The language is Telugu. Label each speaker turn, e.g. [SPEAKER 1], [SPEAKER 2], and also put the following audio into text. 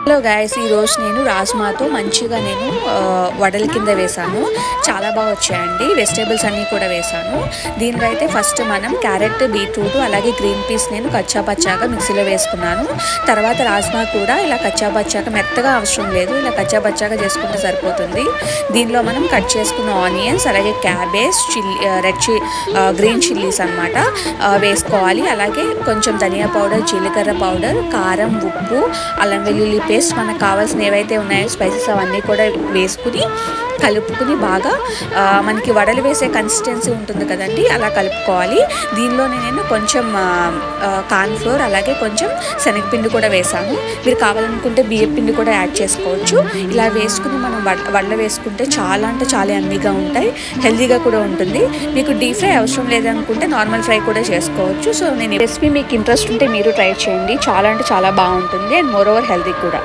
[SPEAKER 1] హలో గైస్, ఈరోజు నేను రాజ్మాతో మంచిగా వడల కింద వేసాను. చాలా బాగా వచ్చాయండి. వెజిటేబుల్స్ అన్నీ కూడా వేసాను. దీనిలో అయితే ఫస్ట్ మనం క్యారెట్, బీట్రూట్ అలాగే గ్రీన్ పీస్ నేను కచ్చా పచ్చాగా మిక్సీలో వేసుకున్నాను. తర్వాత రాజ్మా కూడా ఇలా కచ్చా పచ్చాగా, మెత్తగా అవసరం లేదు, ఇలా కచ్చా పచ్చాగా చేసుకుంటే సరిపోతుంది. దీనిలో మనం కట్ చేసుకున్న ఆనియన్స్ అలాగే క్యాబేజ్, గ్రీన్ చిల్లీస్ అనమాట వేసుకోవాలి. అలాగే కొంచెం ధనియా పౌడర్, జీలకర్ర పౌడర్, కారం, ఉప్పు, అల్లం వెల్లుల్లి పేస్ట్, మనకు కావాల్సిన ఏవైతే ఉన్నాయో స్పైసెస్ అవన్నీ కూడా వేసుకుని కలుపుకుని బాగా మనకి వడలు వేసే కన్సిస్టెన్సీ ఉంటుంది కదండి, అలా కలుపుకోవాలి. దీనిలోనే నేను కొంచెం కార్న్ఫ్లోర్ అలాగే కొంచెం శనగపిండి కూడా వేసాను. మీరు కావాలనుకుంటే బియ్యం పిండి కూడా యాడ్ చేసుకోవచ్చు. ఇలా వేసుకుని మనం వడలు వేసుకుంటే చాలా అంటే చాలా యమ్మీగా ఉంటాయి, హెల్తీగా కూడా ఉంటుంది. మీకు డీప్ ఫ్రై అవసరం లేదనుకుంటే నార్మల్ ఫ్రై కూడా చేసుకోవచ్చు. సో నేను రెసిపీ మీకు ఇంట్రెస్ట్ ఉంటే మీరు ట్రై చేయండి. చాలా అంటే చాలా బాగుంటుంది అండ్ మోర్ ఓవర్ హెల్తీ కూడా.